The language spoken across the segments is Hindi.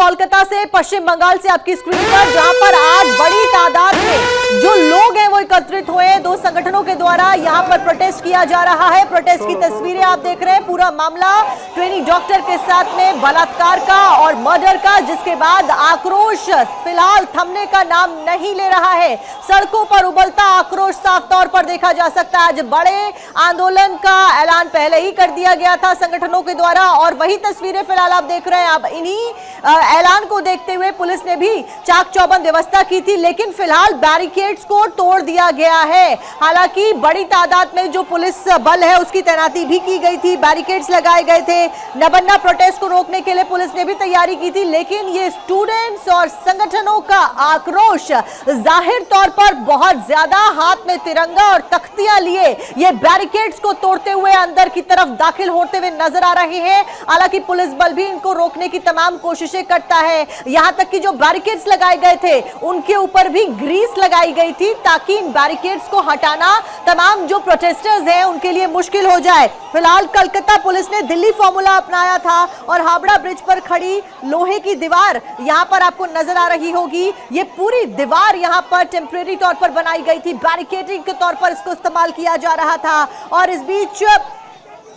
कोलकाता से, पश्चिम बंगाल से आपकी स्क्रीन पर, जहां पर आज बड़ी तादाद में जो लोग हैं वो एकत्रित हुए। दो संगठनों के द्वारा यहां पर प्रोटेस्ट किया जा रहा है। प्रोटेस्ट की तस्वीरें आप देख रहे हैं। पूरा मामला ट्रेनिंग डॉक्टर के साथ में बलात्कार का और मर्डर का, जिसके बाद आक्रोश फिलहाल थमने का नाम नहीं ले रहा है। सड़कों पर उबलता आक्रोश साफ तौर पर देखा जा सकता है। आज बड़े आंदोलन का ऐलान पहले ही कर दिया गया था संगठनों के द्वारा, और वही तस्वीरें फिलहाल आप देख रहे हैं। अब इन्हीं ऐलान को देखते हुए पुलिस ने भी चाक चौबंद व्यवस्था की थी, लेकिन फिलहाल बैरिकेड्स को तोड़ दिया गया है। हालांकि बड़ी तादाद में जो पुलिस बल है उसकी तैनाती भी की गई थी, बैरिकेड्स लगाए गए थे। नबन्ना प्रोटेस्ट को रोकने के लिए पुलिस ने भी तैयारी की थी, लेकिन ये स्टूडेंट्स और संगठनों का आक्रोश जाहिर तौर पर बहुत ज्यादा, हाथ में तिरंगा और तख्तियां लिए ये बैरिकेड्स को तोड़ते हुए अंदर की तरफ दाखिल होते हुए नजर आ रहे हैं। हालांकि पुलिस बल भी इनको रोकने की तमाम कोशिशें करता है। यहां तक कि जो बैरिकेड्स लगाए गए थे उनके ऊपर भी ग्रीस लगाई गई थी, ताकि इन बैरिकेड्स को हटाना तमाम जो प्रोटेस्टर्स हैं उनके लिए मुश्किल हो जाए। फिलहाल कलकत्ता पुलिस ने दिल्ली फॉर्मूला अपनाया था और हावड़ा ब्रिज पर खड़ी लोहे की दीवार यहां पर आपको नजर आ रही होगी। ये पूरी दीवार यहां पर टेम्परेरी तौर पर बनाई गई थी, बैरिकेडिंग के तौर पर इसको इस्तेमाल किया जा रहा था। और इस बीच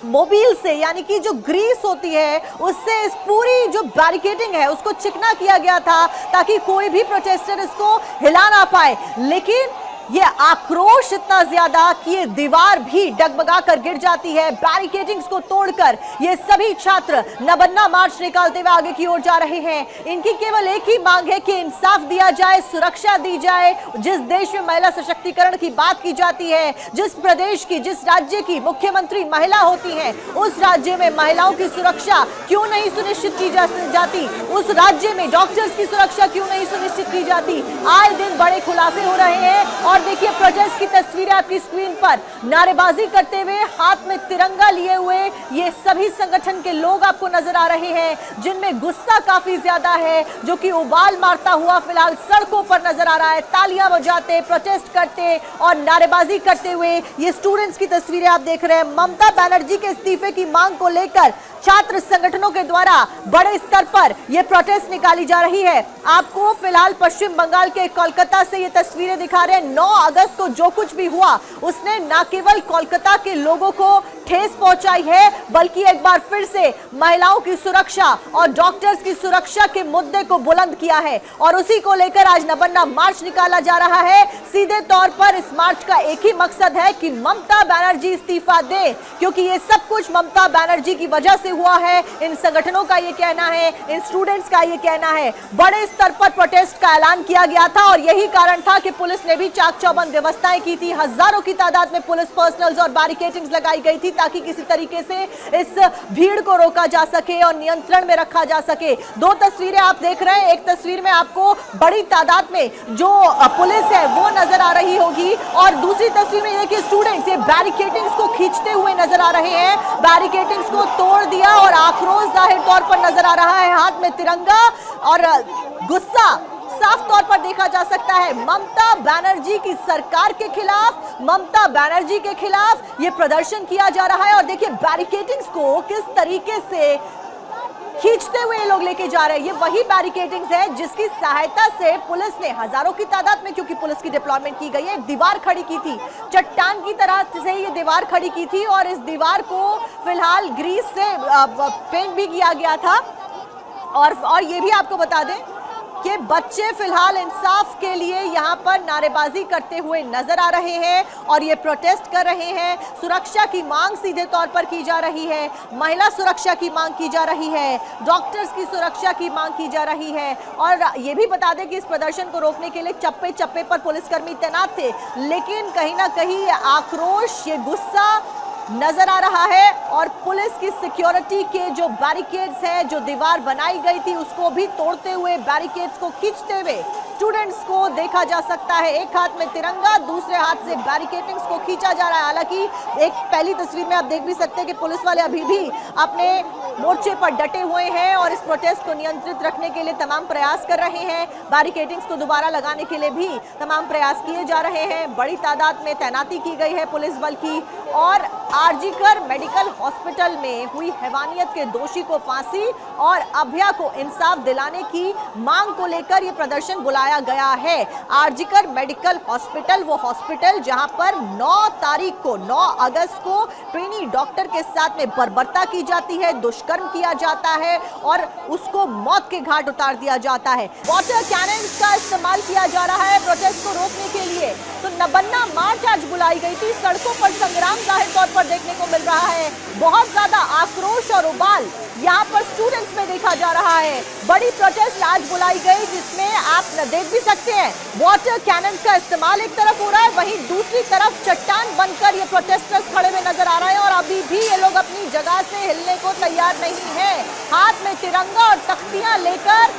मोबिल से, यानी कि जो ग्रीस होती है उससे इस पूरी जो बैरिकेडिंग है उसको चिकना किया गया था, ताकि कोई भी प्रोटेस्टर इसको हिला ना पाए। लेकिन ये आक्रोश इतना ज्यादा कि ये दीवार भी डगमगा कर गिर जाती है। बैरिकेडिंग्स को तोड़कर ये सभी छात्र नबन्ना मार्च निकालते हुए आगे की ओर जा रहे हैं। इनकी केवल एक ही मांग है कि इंसाफ दिया जाए, सुरक्षा दी जाए। जिस देश में महिला सशक्तिकरण की बात की जाती है, जिस प्रदेश की, जिस राज्य की मुख्यमंत्री महिला होती है, उस राज्य में महिलाओं की सुरक्षा क्यों नहीं सुनिश्चित की जाती? उस राज्य में डॉक्टर्स की सुरक्षा क्यों नहीं सुनिश्चित की जाती? आए दिन बड़े खुलासे हो रहे हैं। और देखिए प्रोटेस्ट की तस्वीरें आपकी स्क्रीन पर, नारेबाजी करते हुए, हाथ में तिरंगा लिए हुए ये सभी संगठन के लोग आपको नजर आ रहे हैं, जिनमें गुस्सा काफी ज्यादा है, जो कि उबाल मारता हुआ फिलहाल सड़कों पर नजर आ रहा है। तालियां बजाते, प्रोटेस्ट करते और नारेबाजी करते हुए ये स्टूडेंट्स की तस्वीरें आप देख रहे हैं। ममता बनर्जी के इस्तीफे की मांग को लेकर छात्र संगठनों के द्वारा बड़े स्तर पर यह प्रोटेस्ट निकाली जा रही है। आपको फिलहाल पश्चिम बंगाल के कोलकाता से ये तस्वीरें दिखा रहे हैं। 9 अगस्त को जो कुछ भी हुआ उसने न केवल कोलकाता के लोगों को ठेस पहुंचाई है, बल्कि एक बार फिर से महिलाओं की सुरक्षा और डॉक्टर्स की सुरक्षा के मुद्दे को बुलंद किया है। और उसी को लेकर आज नबन्ना मार्च निकाला जा रहा है। सीधे तौर पर इस मार्च का एक ही मकसद है कि ममता बनर्जी इस्तीफा दे, क्योंकि ये सब कुछ ममता बनर्जी की वजह से हुआ है। इन संगठनों का ये कहना है, इन स्टूडेंट्स का ये कहना है। बड़े स्तर पर प्रोटेस्ट का ऐलान किया गया था और यही कारण था कि पुलिस ने भी चाक चौबंद व्यवस्थाएं की थी। हजारों की तादाद में पुलिस पर्सनल्स और बैरिकेडिंग्स लगाई गई थी, ताकि किसी तरीके से इस भीड़ को रोका जा सके और नियंत्रण में रखा जा सके। दो तस्वीरें आप देख रहे हैं। एक तस्वीर में आपको बड़ी तादाद में जो पुलिस है वो नजर आ रही होगी, और दूसरी तस्वीर में देखिए स्टूडेंट्स ये बैरिकेडिंग्स को खींचते हुए नजर आ रहे हैं। बैरिकेडिंग्स को तोड़ दिया और आक्रोश जाहिर तौर पर नजर आ रहा है। हाथ में तिरंगा और गुस्सा साफ तौर पर देखा जा सकता है। ममता बनर्जी की सरकार के खिलाफ, ममता बनर्जी के खिलाफ ये प्रदर्शन किया जा रहा है। और देखिए बैरिकेडिंग्स को किस तरीके से खींचते हुए लोग लेके जा रहे हैं। ये वही बैरिकेडिंग्स है जिसकी सहायता से पुलिस ने हजारों की तादाद में, क्योंकि पुलिस की डिप्लॉयमेंट की गई है, एक दीवार खड़ी की थी। चट्टान की तरह से ये दीवार खड़ी की थी और इस दीवार को फिलहाल ग्रीस से पेंट भी किया गया था। और ये भी आपको बता दें कि बच्चे फिलहाल इंसाफ के लिए यहाँ पर नारेबाजी करते हुए नजर आ रहे हैं और ये प्रोटेस्ट कर रहे हैं। सुरक्षा की मांग सीधे तौर पर की जा रही है, महिला सुरक्षा की मांग की जा रही है, डॉक्टर्स की सुरक्षा की मांग की जा रही है। और ये भी बता दें कि इस प्रदर्शन को रोकने के लिए चप्पे चप्पे पर पुलिसकर्मी तैनात थे, लेकिन कहीं ना कहीं ये आक्रोश, ये गुस्सा नजर आ रहा है। और पुलिस की सिक्योरिटी के जो बैरिकेड्स हैं, जो दीवार बनाई गई थी उसको भी तोड़ते हुए, बैरिकेड्स को खींचते हुए स्टूडेंट्स को देखा जा सकता है, एक हाथ में तिरंगा, दूसरे हाथ से बैरिकेडिंग्स को खींचा जा रहा है। हालांकि एक पहली तस्वीर में आप देख भी सकते हैं कि पुलिस वाले अभी भी अपने मोर्चे पर डटे हुए हैं और इस प्रोटेस्ट को नियंत्रित रखने के लिए तमाम प्रयास कर रहे हैं। बैरिकेडिंग्स को दोबारा लगाने के लिए भी तमाम प्रयास किए जा रहे हैं। बड़ी तादाद में तैनाती की गई है पुलिस बल की। और आरजीकर मेडिकल हॉस्पिटल में हुई हैवानियत के दोषी को फांसी और अभया को इंसाफ दिलाने की मांग को लेकर यह प्रदर्शन बुलाया गया है। आरजीकर मेडिकल हॉस्पिटल वो हॉस्पिटल जहां पर 9 अगस्त को ट्रेनी डॉक्टर के साथ में बर्बरता की जाती है, दुष्कर्म किया जाता है और उसको मौत के घाट उतार दिया जाता है। वाटर कैनन्स का इस्तेमाल किया जा रहा है प्रोटेस्ट को रोकने के लिए। तो नबन्ना मार्च आज बुलाई गई थी। सड़कों पर संग्राम जाहिर तौर पर देखने को मिल रहा है। बहुत ज्यादा आक्रोश और उबाल यहाँ पर स्टूडेंट्स में देखा जा रहा है। बड़ी प्रोटेस्ट आज बुलाई गई जिसमें आप देख भी सकते हैं वाटर कैनन्स का इस्तेमाल एक तरफ हो रहा है, वहीं दूसरी तरफ चट्टान बनकर ये प्रोटेस्टर्स खड़े हुए नजर आ रहे हैं और अभी भी ये लोग अपनी जगह से हिलने को तैयार नहीं है। हाथ में तिरंगा और तख्तियां लेकर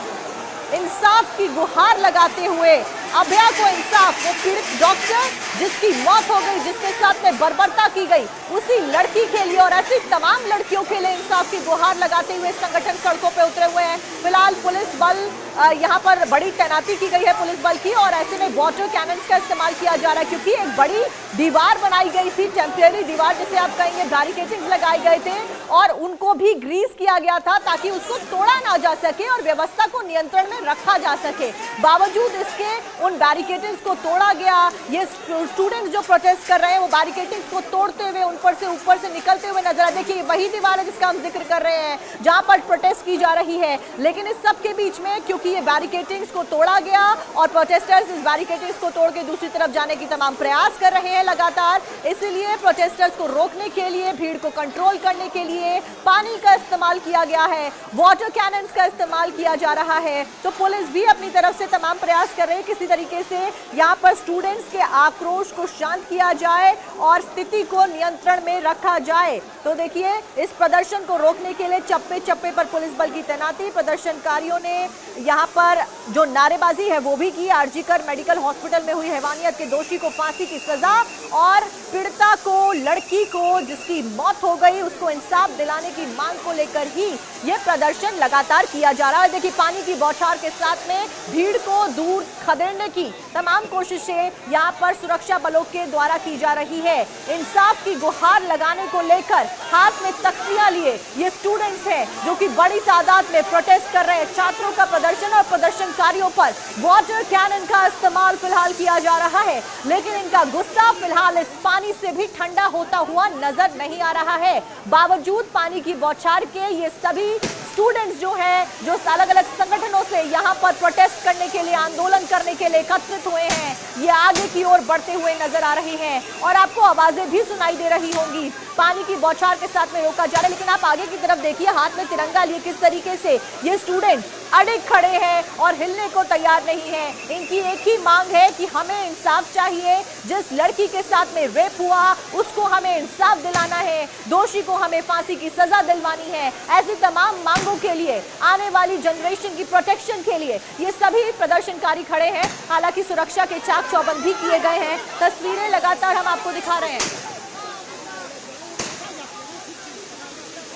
इंसाफ की गुहार लगाते हुए अभया को इंसाफ, वो पीड़ित डॉक्टर जिसकी मौत हो गई, जिसके साथ में बर्बरता की गई, उसी लड़की के लिए और ऐसी तमाम लड़कियों के लिए इंसाफ की गुहार लगाते हुए संगठन सड़कों पे उतरे हुए हैं। फिलहाल पुलिस बल यहाँ पर बड़ी तैनाती की गई है पुलिस बल की और ऐसे में वाटर कैनन्स का इस्तेमाल किया जा रहा है क्योंकि एक बड़ी दीवार बनाई गई थी, टेम्परेरी दीवार जिसे आप कहेंगे, बैरिकेडिंग्स लगाए गए थे और उनको भी ग्रीस किया गया था ताकि उसको तोड़ा ना जा सके और व्यवस्था को नियंत्रण में रखा जा सके। बावजूद इसके उन बैरिकेडिंग्स को तोड़ा गया। ये स्टूडेंट्स जो प्रोटेस्ट कर रहे हैं वो बैरिकेडिंग्स को तोड़ते हुए ऊपर से निकलते हुए नजर आ। देखिए वही दीवार है जिसका हम जिक्र कर रहे हैं जहां पर प्रोटेस्ट की जा रही है, लेकिन इस सब के बीच में क्योंकि ये बैरिकेडिंग्स को तोड़ा गया और प्रोटेस्टर्स इस बैरिकेडिंग्स को तोड़ के दूसरी तरफ जाने की तमाम प्रयास कर रहे हैं लगातार, इसलिए प्रोटेस्टर्स को रोकने के लिए, भीड़ को कंट्रोल करने के लिए पानी का इस्तेमाल किया गया है, वाटर कैनन्स का इस्तेमाल किया जा रहा है। तो पुलिस भी अपनी तरफ से तमाम प्रयास कर रहे हैं किसी तरीके से यहाँ पर स्टूडेंट्स के आक्रोश को शांत किया जाए और स्थिति को नियंत्रण में रखा जाए। तो देखिए इस प्रदर्शन को रोकने के लिए चप्पे चप्पे पर पुलिस बल की तैनाती, प्रदर्शनकारियों ने यहाँ पर जो नारेबाजी है वो भी की। आरजीकर मेडिकल हॉस्पिटल में हुई हैवानियत के दोषी को फांसी की सजा और पीड़िता को, लड़की को जिसकी मौत हो गई, उसको इंसाफ दिलाने की मांग को लेकर ही यह प्रदर्शन लगातार किया जा रहा है। देखिए पानी की बौछार के साथ में भीड़ को दूर खदेड़ने की तमाम कोशिशें यहाँ पर सुरक्षा बलों के द्वारा की जा रही है। इंसाफ की गुहार लगाने को लेकर हाथ में तख्तियां लिए ये स्टूडेंट्स हैं जो कि बड़ी तादाद में प्रोटेस्ट कर रहे हैं। छात्रों का प्रदर्शन और प्रदर्शनकारियों पर वाटर कैनन का इस्तेमाल फिलहाल किया जा रहा है, लेकिन इनका गुस्सा फिलहाल इस पानी से भी ठंडा होता हुआ नजर नहीं आ रहा है। बावजूद पानी की बौछार के ये सभी स्टूडेंट्स जो हैं, जो अलग अलग संगठनों से यहाँ पर प्रोटेस्ट करने के लिए, आंदोलन करने के लिए एकत्रित हुए हैं, ये आगे की ओर बढ़ते हुए नजर आ रहे हैं और आपको आवाजें भी सुनाई दे रही होंगी। पानी की बौछार के साथ में रोका जा रहा है, लेकिन आप आगे की तरफ देखिए हाथ में तिरंगा लिए किस तरीके से ये स्टूडेंट अड़िग खड़े हैं और हिलने को तैयार नहीं है। इनकी एक ही मांग है कि हमें इंसाफ चाहिए, जिस लड़की के साथ में रेप हुआ उसको हमें इंसाफ दिलाना है, दोषी को हमें फांसी की सजा दिलवानी है। ऐसी तमाम मांगों के लिए, आने वाली जनरेशन की प्रोटेक्शन के लिए ये सभी प्रदर्शनकारी खड़े हैं। हालांकि सुरक्षा के चाक चौबंद भी किए गए हैं। तस्वीरें लगातार हम आपको दिखा रहे हैं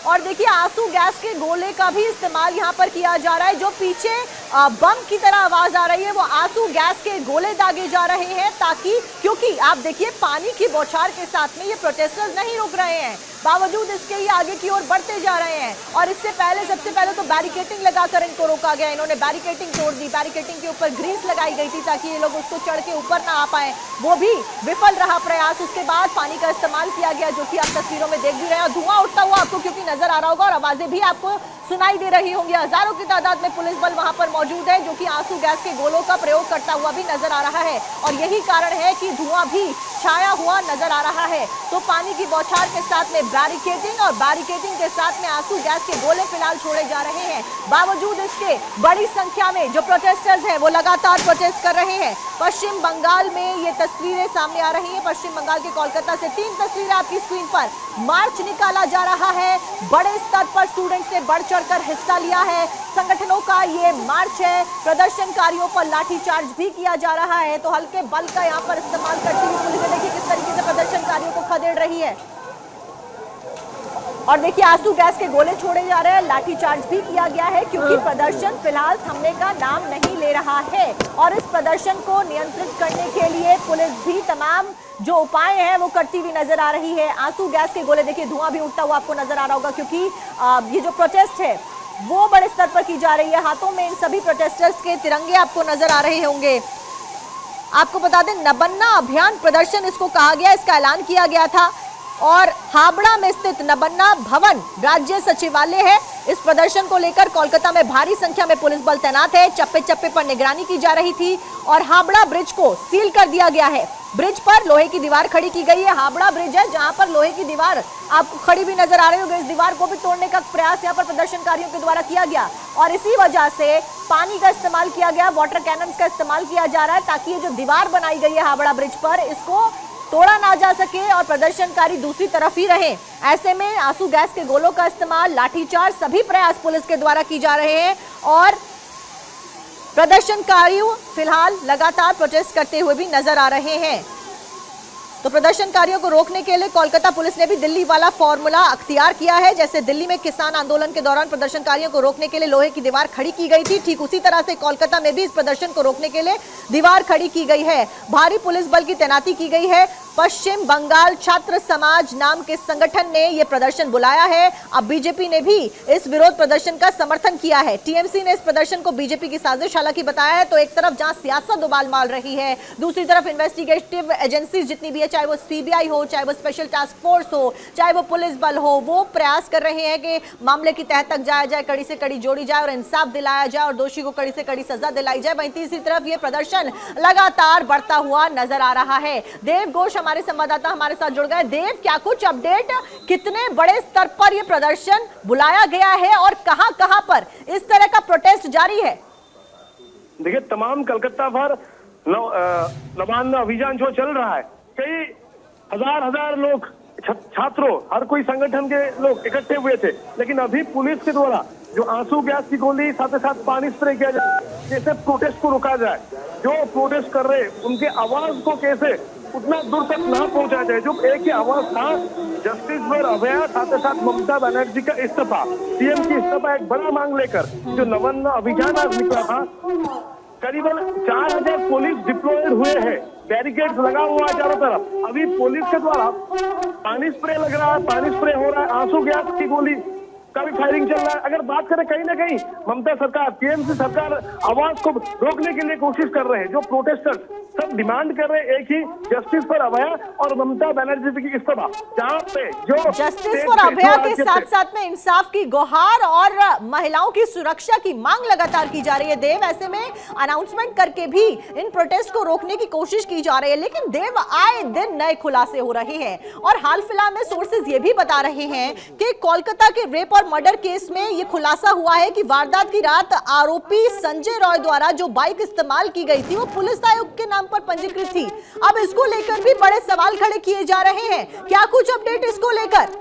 और देखिए आंसू गैस के गोले का भी इस्तेमाल यहाँ पर किया जा रहा है। जो पीछे बम की तरह आवाज आ रही है वो आंसू गैस के गोले दागे जा रहे हैं, ताकि क्योंकि आप देखिए पानी की बौछार के साथ में ये प्रोटेस्टर्स नहीं रुक रहे हैं, बावजूद इसके ये आगे की ओर बढ़ते जा रहे हैं। और इससे पहले, सबसे पहले तो बैरिकेडिंग लगाकर इनको रोका गया। इन्होंने बैरिकेडिंग तोड़ दी, बैरिकेडिंग के ऊपर ग्रीस लगाई गई थी ताकि ये लोग उसको चढ़ के ऊपर ना आ पाए, वो भी विफल रहा प्रयास। उसके बाद पानी का इस्तेमाल किया गया, जो कि आप तस्वीरों में देख भी रहे हैं और धुआं उठता हुआ आपको क्योंकि नजर आ रहा होगा और आवाजें भी आपको सुनाई दे रही होंगी। हजारों की तादाद में पुलिस बल वहां पर मौजूद है जो कि आंसू गैस के गोलों का प्रयोग करता हुआ भी नजर आ रहा है और यही कारण है कि धुआं भी छाया हुआ नजर आ रहा है। तो पानी की बौछार के साथ में बैरिकेडिंग और बैरिकेडिंग के साथ में आंसू गैस के गोले फिलहाल छोड़े जा रहे हैं। बावजूद इसके बड़ी संख्या में जो प्रोटेस्टर्स हैं वो लगातार प्रोटेस्ट कर रहे हैं। पश्चिम बंगाल में ये तस्वीरें सामने आ रही हैं। पश्चिम बंगाल के कोलकाता से 3 तस्वीरें आपकी स्क्रीन पर। मार्च निकाला जा रहा है, बड़े स्तर पर स्टूडेंट्स ने बढ़ चढ़कर हिस्सा लिया है, संगठनों का ये मार्च है। प्रदर्शनकारियों पर लाठीचार्ज भी किया जा रहा है, तो हल्के बल का यहाँ पर इस्तेमाल करती हुई पुलिस देखिए किस तरीके से प्रदर्शनकारियों को खदेड़ रही है। और देखिए आंसू गैस के गोले छोड़े जा रहे हैं, लाठीचार्ज भी किया गया है, क्योंकि प्रदर्शन फिलहाल थमने का नाम नहीं ले रहा है। और इस प्रदर्शन को नियंत्रित करने के लिए पुलिस भी तमाम जो उपाय हैं वो करती हुई नजर आ रही है। आंसू गैस के गोले देखिए, धुआं भी उठता हुआ आपको नजर आ रहा होगा, क्योंकि ये जो प्रोटेस्ट है वो बड़े स्तर पर की जा रही है। हाथों में इन सभी प्रोटेस्टर्स के तिरंगे आपको नजर आ रहे होंगे। आपको बता दें, नबन्ना अभियान प्रदर्शन इसको कहा गया, इसका ऐलान किया गया था। और हावड़ा में स्थित नबन्ना भवन राज्य सचिवालय है। इस प्रदर्शन को लेकर कोलकाता में भारी संख्या में पुलिस बल तैनात है। चप्पे चप्पे पर निगरानी की जा रही थी और हावड़ा ब्रिज को सील कर दिया गया है। ब्रिज पर लोहे की दीवार खड़ी की गई है। हावड़ा ब्रिज है जहां पर लोहे की दीवार आपको खड़ी भी नजर आ रही होगी। इस दीवार को भी तोड़ने का प्रयास यहां पर प्रदर्शनकारियों के द्वारा किया गया और इसी वजह से पानी का इस्तेमाल किया गया, वाटर कैनन्स का इस्तेमाल किया जा रहा है, ताकि ये जो दीवार बनाई गई है हावड़ा ब्रिज पर, इसको तोड़ा ना जा सके और प्रदर्शनकारी दूसरी तरफ ही रहे। ऐसे में आंसू गैस के गोलों का इस्तेमाल, लाठीचार्ज, सभी प्रयास पुलिस के द्वारा की जा रहे हैं और प्रदर्शनकारियों फिलहाल लगातार प्रोटेस्ट करते हुए भी नजर आ रहे हैं। तो प्रदर्शनकारियों को रोकने के लिए कोलकाता पुलिस ने भी दिल्ली वाला फॉर्मूला अख्तियार किया है। जैसे दिल्ली में किसान आंदोलन के दौरान प्रदर्शनकारियों को रोकने के लिए लोहे की दीवार खड़ी की गई थी, ठीक उसी तरह से कोलकाता में भी इस प्रदर्शन को रोकने के लिए दीवार खड़ी की गई है। भारी पुलिस बल की तैनाती की गई है। पश्चिम बंगाल छात्र समाज नाम के संगठन ने यह प्रदर्शन बुलाया है। अब बीजेपी ने भी इस विरोध प्रदर्शन का समर्थन किया है। टीएमसी ने इस प्रदर्शन को बीजेपी की साजिश हालांकि बताया है। तो एक तरफ जहां सियासत उबाल मार रही है, दूसरी तरफ इन्वेस्टिगेटिव एजेंसीज जितनी भी है, चाहे वो सीबीआई हो, चाहे वो स्पेशल टास्क फोर्स हो, चाहे वो पुलिस बल हो, वो प्रयास कर रहे हैं कि मामले की तह तक जाया जाए, कड़ी से कड़ी जोड़ी जाए और इंसाफ दिलाया जाए और दोषी को कड़ी से कड़ी सजा दिलाई जाए। वहीं तीसरी तरफ ये प्रदर्शन लगातार बढ़ता हुआ नजर आ रहा है। देव घोष हमारे संवाददाता हमारे साथ जुड़ गए। देव, क्या कुछ अपडेट, कितने बड़े स्तर पर यह प्रदर्शन बुलाया गया है और कहां पर इस तरह का प्रोटेस्ट जारी है? देखिए, तमाम कलकत्ता भर नवान्न अभियान जो चल रहा है, कई हजार लोग, छात्रों, हर कोई संगठन के लोग इकट्ठे हुए थे। लेकिन अभी पुलिस के द्वारा जो आंसू गैस की गोली, साथ ही साथ पानी स्प्रे किया जाए, कैसे प्रोटेस्ट को रोका जाए, जो प्रोटेस्ट कर रहे उनके आवाज को कैसे उतना दूर तक ना पहुंचाया जाए। जो एक ही आवाज था, जस्टिस फॉर अभया, साथ ही साथ ममता बनर्जी का इस्तीफा, सीएम की इस्तीफा, एक बड़ा मांग लेकर जो नवान्न अभियान आज निकला था। करीबन 4000 पुलिस डिप्लॉयड हुए हैं, बैरिकेड्स लगा हुआ है चारों तरफ। अभी पुलिस के द्वारा पानी स्प्रे लग रहा है, पानी स्प्रे हो रहा है, आंसू गैस की गोली का भी फायरिंग चल रहा है। अगर बात करें, कहीं ना कहीं ममता सरकार, टीएमसी सरकार आवाज को रोकने के लिए कोशिश कर रहे हैं। जो प्रोटेस्टर्स सब डिमांड कर रहे हैं एक ही, जस्टिस फॉर अभया और ममता बनर्जी की इस्तीफा। जहां पे जो जस्टिस फॉर अभया के साथ साथ में इंसाफ की गुहार और महिलाओं की सुरक्षा की मांग लगातार की जा रही है। देव, ऐसे में अनाउंसमेंट करके भी इन प्रोटेस्ट को रोकने की कोशिश की जा रही है, लेकिन देव आए दिन नए खुलासे हो रहे हैं और हाल फिलहाल में सोर्सेज ये भी बता रहे हैं कि कोलकाता के रेप और मर्डर केस में यह खुलासा हुआ है कि वारदात की रात आरोपी संजय रॉय द्वारा जो बाइक इस्तेमाल की गई थी वो पुलिस आयुक्त के नाम पर पंजीकृत थी। अब इसको लेकर भी बड़े सवाल खड़े किए जा रहे हैं। क्या कुछ अपडेट इसको लेकर?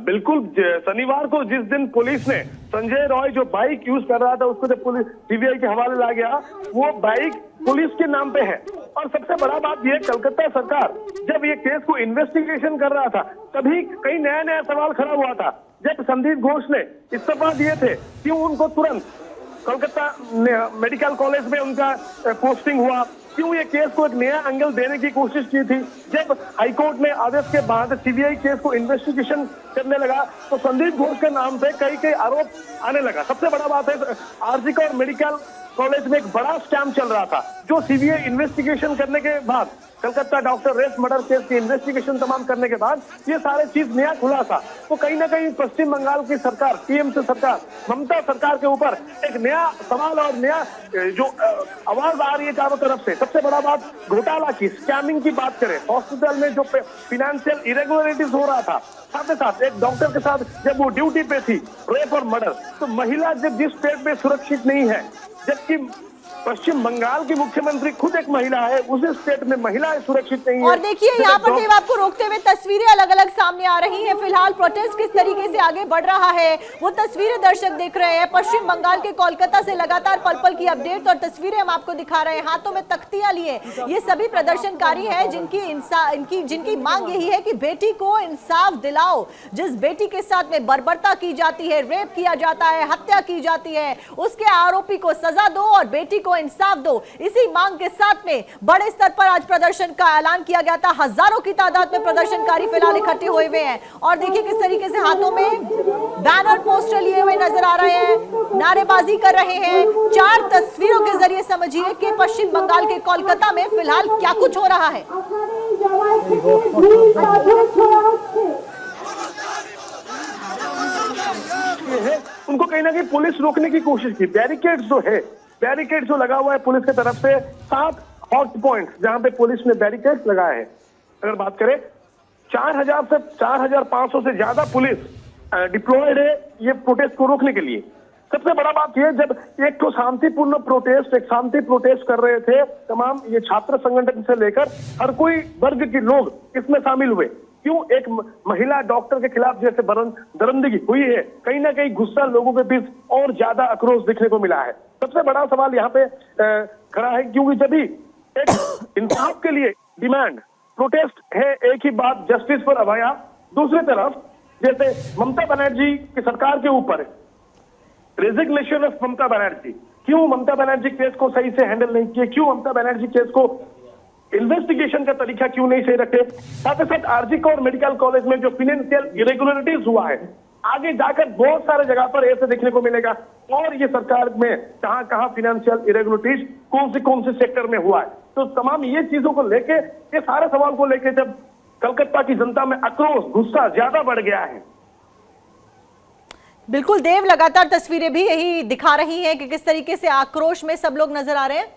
बिल्कुल, शनिवार को जिस दिन पुलिस ने संजय रॉय जो बाइक यूज कर रहा था उसको जब पुलिस सीबीआई के हवाले ला गया, वो बाइक पुलिस के नाम पे है। और सबसे बड़ा बात यह, कलकत्ता सरकार जब ये केस को इन्वेस्टिगेशन कर रहा था तभी कई नया सवाल खड़ा हुआ था। जब संदीप घोष ने इस्तीफा दिए थे, क्यों उनको तुरंत कलकत्ता मेडिकल कॉलेज में उनका पोस्टिंग हुआ, क्यों ये केस को एक नया एंगल देने की कोशिश की थी। जब हाईकोर्ट ने आदेश के बाद सीबीआई केस को इन्वेस्टिगेशन करने लगा तो संदीप घोष के नाम पे कई आरोप आने लगा। सबसे बड़ा बात है, आरजी और मेडिकल कॉलेज में एक बड़ा स्कैम चल रहा था, जो सीबीआई इन्वेस्टिगेशन करने के बाद, Calcutta doctor rape murder case की इन्वेस्टिगेशन तमाम करने के बाद ये सारे चीज नया खुला था। तो कहीं ना कहीं पश्चिम बंगाल की सरकार, टीएमसी सरकार, ममता सरकार के ऊपर एक नया सवाल और नया जो आवाज आ रही है चारों तरफ से। सबसे बड़ा बात, घोटाला की, स्कैमिंग की बात करें, हॉस्पिटल में जो फाइनेंशियल इरेगुलरिटीज हो रहा था, साथ ही साथ एक डॉक्टर के साथ जब वो ड्यूटी पे थी, रेप और मर्डर, तो महिला जब जिस पेट में सुरक्षित नहीं है, जबकि पश्चिम बंगाल की मुख्यमंत्री खुद एक महिला है, उस स्टेट में महिलाएं सुरक्षित नहीं है। और देखिए यहाँ पर देव आपको रोकते हुए तस्वीरें अलग अलग सामने आ रही हैं। फिलहाल प्रोटेस्ट किस तरीके से आगे बढ़ रहा है वो तस्वीरें दर्शक देख रहे हैं। पश्चिम बंगाल के कोलकाता से लगातार पल पल की अपडेट और तस्वीरें हम आपको दिखा रहे हैं। हाथों में तख्तियां लिए ये सभी प्रदर्शनकारी हैं जिनकी मांग यही है कि बेटी को इंसाफ दिलाओ। जिस बेटी के साथ में बर्बरता की जाती है, रेप किया जाता है, हत्या की जाती है, उसके आरोपी को सजा दो और बेटी को इंसाफ दो। इसी मांग के साथ में बड़े स्तर पर आज प्रदर्शन का ऐलान किया गया था। हजारों की तादाद में प्रदर्शनकारी फिलहाल इकट्ठे हुए हैं और देखिए किस तरीके से हाथों में बैनर पोस्टर लिए हुए नजर आ रहे हैं, नारेबाजी कर रहे हैं। 4 तस्वीरों के जरिए समझिए कि पश्चिम बंगाल के कोलकाता में फिलहाल क्या कुछ हो रहा है। उनको कहीं ना कहीं पुलिस रोकने की कोशिश की। बैरिकेड जो लगा हुआ है पुलिस की तरफ से, 7 हॉट पॉइंट्स जहां पे पुलिस ने बैरिकेड लगाए हैं। अगर बात करें 4000 से 4500 से ज्यादा पुलिस डिप्लॉयड है ये प्रोटेस्ट को रोकने के लिए। सबसे बड़ा बात यह, जब एक तो शांतिपूर्ण प्रोटेस्ट कर रहे थे, तमाम ये छात्र संगठन से लेकर हर कोई वर्ग के लोग इसमें शामिल हुए। क्यों एक महिला डॉक्टर के खिलाफ जैसे दरिंदगी हुई है, कहीं ना कहीं गुस्सा लोगों के बीच और ज्यादा आक्रोश दिखने को मिला है। सबसे बड़ा सवाल यहाँ पे खड़ा है, क्योंकि जब भी एक इंसाफ के लिए डिमांड प्रोटेस्ट है, एक ही बात जस्टिस फॉर अभया, दूसरी तरफ जैसे ममता बनर्जी की सरकार के ऊपर रेजिग्नेशन ऑफ ममता बनर्जी, क्यों ममता बनर्जी केस को सही से हैंडल नहीं किए, क्यों ममता बनर्जी केस को इन्वेस्टिगेशन का तरीका क्यों नहीं सही रखे। साथ ही साथ आरजी कौर मेडिकल कॉलेज में जो फाइनेंशियल इरेगुलरिटीज हुआ है, आगे जाकर बहुत सारे जगह पर ऐसे देखने को मिलेगा। और ये सरकार में कहां कहां फाइनेंशियल इरेगुलरिटीज कौन से सेक्टर में हुआ है, तो तमाम ये चीजों को लेके, ये सारे सवाल को लेके जब कलकत्ता की जनता में आक्रोश, गुस्सा ज्यादा बढ़ गया है। बिल्कुल देव, लगातार तस्वीरें भी यही दिखा रही हैं कि किस तरीके से आक्रोश में सब लोग नजर आ रहे हैं।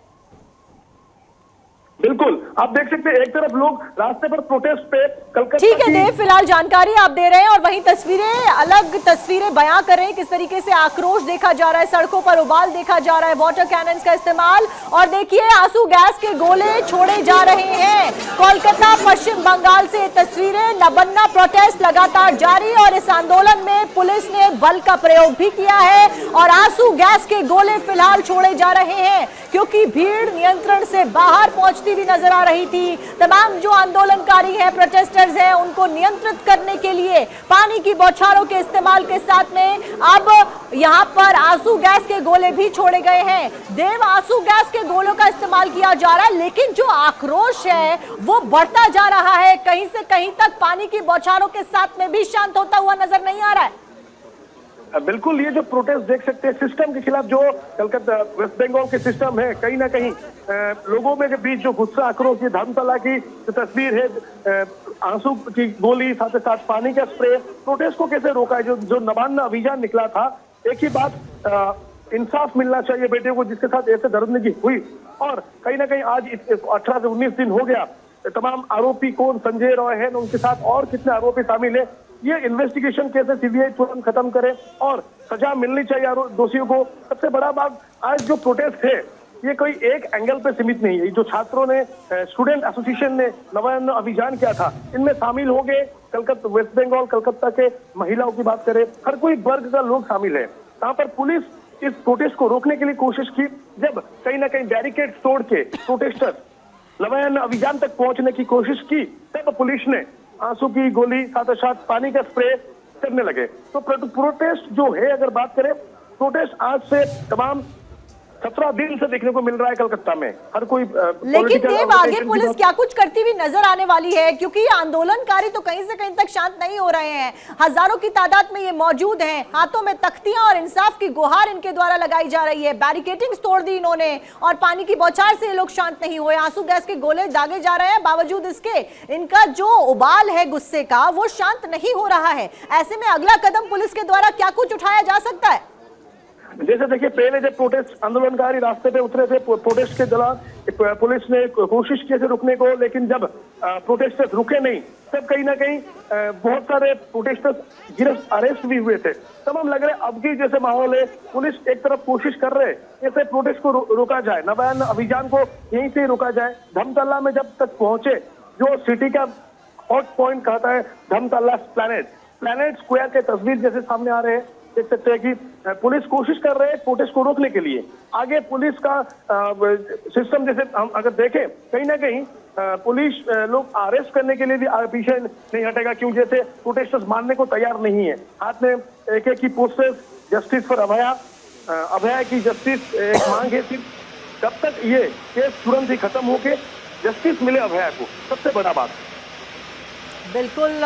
बिल्कुल, आप देख सकते हैं एक तरफ लोग रास्ते पर प्रोटेस्ट पे कलकत्ता। ठीक है देव, फिलहाल जानकारी आप दे रहे हैं और वहीं अलग तस्वीरें बयां कर रहे हैं किस तरीके से आक्रोश देखा जा रहा है, सड़कों पर उबाल देखा जा रहा है, वाटर कैनन्स का इस्तेमाल, और देखिए आंसू गैस के गोले छोड़े जा रहे हैं। कोलकाता पश्चिम बंगाल से तस्वीरें, नबन्ना प्रोटेस्ट लगातार जारी और इस आंदोलन में पुलिस ने बल का प्रयोग भी किया है और आंसू गैस के गोले फिलहाल छोड़े जा रहे हैं क्योंकि भीड़ नियंत्रण से बाहर पहुंचती भी नजर आ रही थी। तमाम जो आंदोलनकारी हैं, प्रोटेस्टर्स हैं, उनको नियंत्रित करने के लिए पानी की बौछारों के इस्तेमाल के साथ में अब यहां पर आंसू गैस के गोले भी छोड़े गए हैं। देव, आंसू गैस के गोलों का इस्तेमाल किया जा रहा है, लेकिन जो आक्रोश है वो बढ़ता जा रहा है। कहीं से कहीं तक पानी की बौछारों के साथ में भी शांत होता हुआ नजर नहीं आ रहा है। बिल्कुल, ये जो प्रोटेस्ट देख सकते हैं सिस्टम के खिलाफ, जो कलकत्ता वेस्ट बंगाल के सिस्टम है, कहीं ना कहीं लोगों में के बीच जो गुस्सा, आक्रोश, ये धर्मशाला की जो तस्वीर है, आंसू की गोली, साथ ही साथ पानी का स्प्रे, प्रोटेस्ट को कैसे रोका है। जो नबान्ना अभियान निकला था, एक ही बात, इंसाफ मिलना चाहिए बेटे को जिसके साथ ऐसे दरिंदगी हुई। और कहीं ना कहीं आज 18 से 19 दिन हो गया, तमाम आरोपी कौन संजय रॉय है, उनके साथ और कितने आरोपी शामिल है, ये इन्वेस्टिगेशन कैसे सीबीआई तुरंत खत्म करे और सजा मिलनी चाहिए दोषियों को। सबसे बड़ा बात, आज जो प्रोटेस्ट है ये कोई एक एंगल पे सीमित नहीं है। जो छात्रों ने, स्टूडेंट एसोसिएशन ने नवान्न अभियान किया था, इनमें शामिल हो गए कलकत्ता, वेस्ट बंगाल, कलकत्ता के महिलाओं की बात करें, हर कोई वर्ग का लोग शामिल है। यहाँ पर पुलिस इस प्रोटेस्ट को रोकने के लिए कोशिश की, जब कहीं ना कहीं बैरिकेड तोड़ के प्रोटेस्टर नवान्न अभियान तक पहुंचने की कोशिश की, तब पुलिस ने आंसू की गोली, साथ ही साथ पानी का स्प्रे करने लगे। तो प्रोटेस्ट जो है, अगर बात करें, प्रोटेस्ट आज से तमाम 17 दिन से देखने को मिल रहा है कलकत्ता में। हर कोई लेकिन देव, आगे पुलिस क्या कुछ करती हुई नजर आने वाली है, क्योंकि आंदोलनकारी तो कहीं से कहीं तक शांत नहीं हो रहे हैं। हजारों की तादाद में ये मौजूद हैं, हाथों में तख्तियां और इंसाफ की गुहार इनके द्वारा लगाई जा रही है। बैरिकेडिंग तोड़ दी इन्होंने और पानी की बौछार से ये लोग शांत नहीं हुए। आंसू गैस के गोले दागे जा रहे हैं, बावजूद इसके इनका जो उबाल है गुस्से का, वो शांत नहीं हो रहा है। ऐसे में अगला कदम पुलिस के द्वारा क्या कुछ उठाया जा सकता है? जैसे देखिए, पहले जब प्रोटेस्ट आंदोलनकारी रास्ते पे उतरे थे, प्रोटेस्ट के दौरान पुलिस ने कोशिश की थी रुकने को, लेकिन जब प्रोटेस्टर्स रुके नहीं, तब कहीं ना कहीं बहुत सारे प्रोटेस्टर्स अरेस्ट भी हुए थे। तब हम लग रहे अब की जैसे माहौल है, पुलिस एक तरफ कोशिश कर रहे जैसे प्रोटेस्ट को रोका जाए, नवायन अभियान को यहीं से रोका जाए। धमतल्ला में जब तक पहुंचे, जो सिटी का हॉट पॉइंट कहता है धमतल्ला प्लैनेट स्क्वायर के तस्वीर जैसे सामने आ रहे हैं, देख सकते हैं कि पुलिस कोशिश कर रहे हैं प्रोटेस्ट को रोकने के लिए। आगे पुलिस का सिस्टम जैसे हम अगर देखें, कहीं ना कहीं पुलिस लोग अरेस्ट करने के लिए भी पीछे नहीं हटेगा, क्यों जैसे प्रोटेस्टर्स मानने को तैयार नहीं है। हाथ में एक की पोस्टर्स, जस्टिस फॉर अभया की जस्टिस एक मांग है सिर्फ। कब तक ये केस तुरंत ही खत्म होके जस्टिस मिले अभया को, सबसे बड़ा बात। बिल्कुल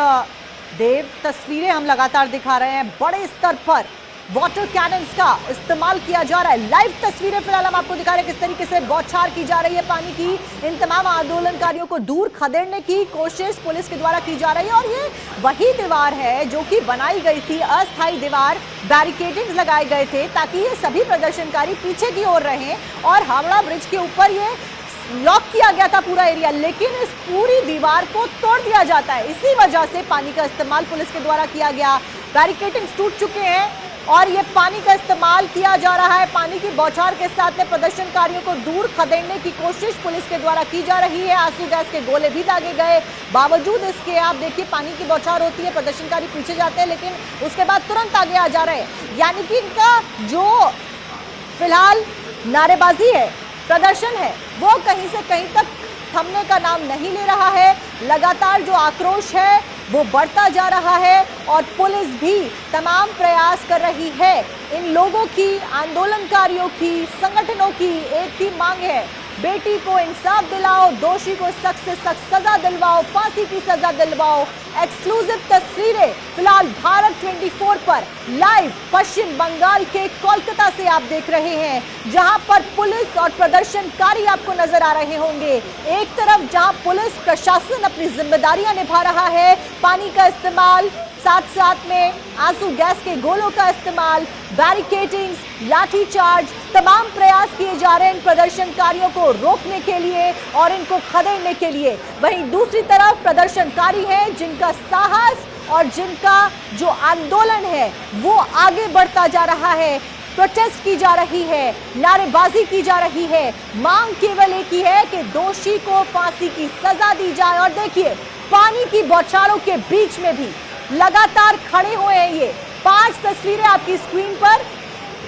देव, तस्वीरें हम लगातार दिखा रहे हैं, बड़े स्तर पर वाटर कैनन्स का इस्तेमाल किया जा रहा है। लाइव तस्वीरें फिलहाल हम आपको दिखा रहे हैं किस तरीके से बौछार की जा रही है पानी की। इन तमाम आंदोलनकारियों को दूर खदेड़ने की कोशिश पुलिस के द्वारा की जा रही है। और ये वही दीवार है जो कि बनाई गई थी, अस्थायी दीवार, बैरिकेडिंग्स लगाए गए थे ताकि ये सभी प्रदर्शनकारी पीछे की ओर रहें और हावड़ा ब्रिज के ऊपर ये लॉक किया गया था पूरा एरिया, लेकिन इस पूरी दीवार को तोड़ दिया जाता है। इसी वजह से पानी का इस्तेमाल पुलिस के द्वारा किया गया। बैरिकेडिंग्स टूट चुके हैं और ये पानी का इस्तेमाल किया जा रहा है। पानी की बौछार के साथ में प्रदर्शनकारियों को दूर खदेड़ने की कोशिश पुलिस के द्वारा की जा रही है। आंसू गैस के गोले भी दागे गए। बावजूद इसके आप देखिए, पानी की बौछार होती है, प्रदर्शनकारी पीछे जाते हैं, लेकिन उसके बाद तुरंत आगे आ जा रहे हैं। यानी कि इनका जो फिलहाल नारेबाजी है, प्रदर्शन है, वो कहीं से कहीं तक थमने का नाम नहीं ले रहा है। लगातार जो आक्रोश है वो बढ़ता जा रहा है और पुलिस भी तमाम प्रयास कर रही है। इन लोगों की, आंदोलनकारियों की, संगठनों की एक ही मांग है, बेटी को इंसाफ दिलाओ, दोषी को सख्त से सख्त सजा दिलवाओ, फांसी की सजा दिलवाओ। एक्सक्लूसिव तस्वीरें फिलहाल भारत 24 पर लाइव पश्चिम बंगाल के कोलकाता से आप देख रहे हैं, जहां पर पुलिस और प्रदर्शनकारी आपको नजर आ रहे होंगे। एक तरफ जहां पुलिस प्रशासन अपनी जिम्मेदारियां निभा रहा है, पानी का इस्तेमाल, साथ साथ में आंसू गैस के गोलों का इस्तेमाल, बैरिकेडिंग्स, लाठीचार्ज, तमाम प्रयास किए जा रहे हैं इन प्रदर्शनकारियों को रोकने के लिए और इनको खदेड़ने के लिए। वहीं दूसरी तरफ प्रदर्शनकारी हैं जिनका साहस और जिनका जो आंदोलन है वो आगे बढ़ता जा रहा है। प्रोटेस्ट की जा रही है, नारेबाजी की जा रही है। मांग केवल एक ही है कि दोषी को फांसी की सजा दी जाए। और देखिए, पानी की बौछारों के बीच में भी लगातार खड़े हुए हैं ये 5 तस्वीरें आपकी स्क्रीन पर।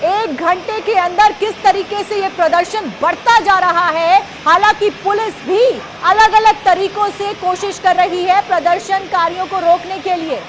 1 घंटे के अंदर किस तरीके से ये प्रदर्शन बढ़ता जा रहा है। हालांकि पुलिस भी अलग अलग तरीकों से कोशिश कर रही है प्रदर्शनकारियों को रोकने के लिए।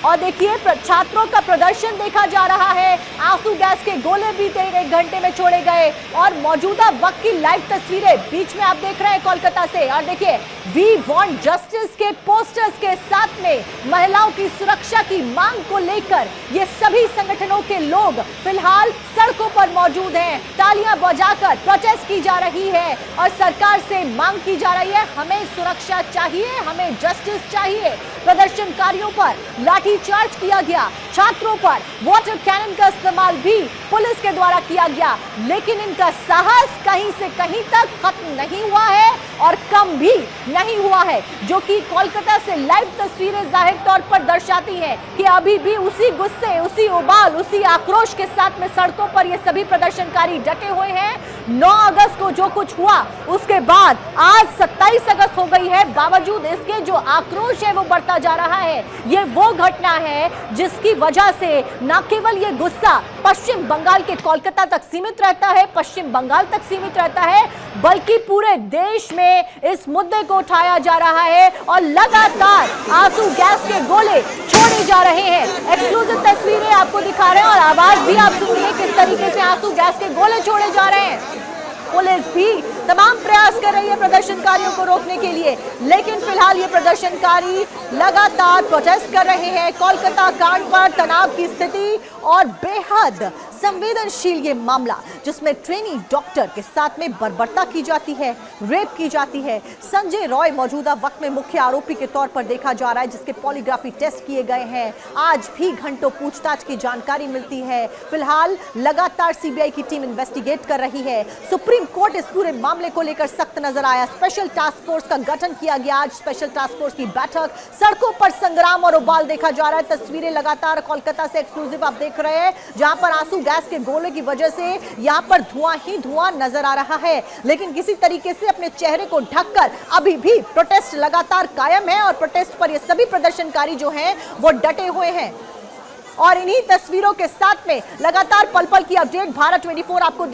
और देखिए, छात्रों का प्रदर्शन देखा जा रहा है, आंसू गैस के गोले भी 1 घंटे में छोड़े गए। और मौजूदा वक्त की लाइव तस्वीरें बीच में आप देख रहे हैं कोलकाता से। और देखिए, वी वांट जस्टिस के पोस्टर्स के साथ में महिलाओं की सुरक्षा की मांग को लेकर ये सभी संगठनों के लोग फिलहाल सड़कों पर मौजूद हैं। तालियां बजाकर प्रोटेस्ट की जा रही है और सरकार से मांग की जा रही है, हमें सुरक्षा चाहिए, हमें जस्टिस चाहिए। प्रदर्शनकारियों पर लाठीचार्ज किया गया, छात्रों पर वाटर कैनन का इस्तेमाल भी पुलिस के द्वारा किया गया, लेकिन इनका साहस कहीं से कहीं तक खत्म नहीं हुआ है और कम भी नहीं हुआ है, जो कि कोलकाता से लाइव तस्वीरें जाहिर तौर पर दर्शाती हैं कि अभी भी उसी गुस्से, उसी उबाल, उसी आक्रोश के साथ में सड़कों पर ये सभी प्रदर्शनकारी डटे हुए हैं। 9 अगस्त को जो कुछ हुआ उसके बाद आज 27 अगस्त हो गई है, बावजूद इसके जो आक्रोश है वो बढ़ता जा रहा है। ये वो घटना है जिसकी वजह से न केवल ये गुस्सा पश्चिम बंगाल के कोलकाता तक सीमित रहता है, पश्चिम बंगाल तक सीमित रहता है, बल्कि पूरे देश में इस मुद्दे को उठाया जा रहा है और लगातार आंसू गैस के गोले छोड़े जा रहे हैं। एक्सक्लूसिव तस्वीरें आपको दिखा रहे हैं और आवाज भी आप सुनिए किस तरीके से आंसू गैस के गोले छोड़े जा रहे हैं। पुलिस भी तमाम प्रयास कर रही है प्रदर्शनकारियों को रोकने के लिए, लेकिन फिलहाल ये प्रदर्शनकारी लगातार प्रोटेस्ट कर रहे हैं। कोलकाता कांड पर तनाव की स्थिति और बेहद संवेदनशील ये मामला जिसमें ट्रेनी डॉक्टर के साथ में बर्बरता की जाती है, रेप की जाती है। संजय रॉय मौजूदा वक्त में मुख्य आरोपी के तौर पर देखा जा रहा है, जिसके पॉलीग्राफी टेस्ट किए गए हैं। आज भी घंटों पूछताछ की जानकारी मिलती है। फिलहाल लगातार सीबीआई की टीम इन्वेस्टिगेट कर रही है। सुप्रीम कोर्ट इस पूरे मामले को लेकर सख्त नजर आया। स्पेशल टास्क फोर्स का गठन किया गया। आज स्पेशल टास्क फोर्स की बैठक, सड़कों पर संग्राम और उबाल देखा जा रहा है। तस्वीरें लगातार कोलकाता से एक्सक्लूसिव आप देख रहे हैं, जहां पर आंसू गैस के गोले की वजह से यहां पर धुआं ही धुआं नजर आ रहा है, लेकिन किसी तरीके से अपने चेहरे को ढककर अभी भी प्रोटेस्ट लगातार कायम है और प्रोटेस्ट पर ये सभी प्रदर्शनकारी जो हैं वो डटे हुए हैं। और इन्हीं तस्वीरों के साथ में लगातार पल पल की अपडेट भारत 24 आपको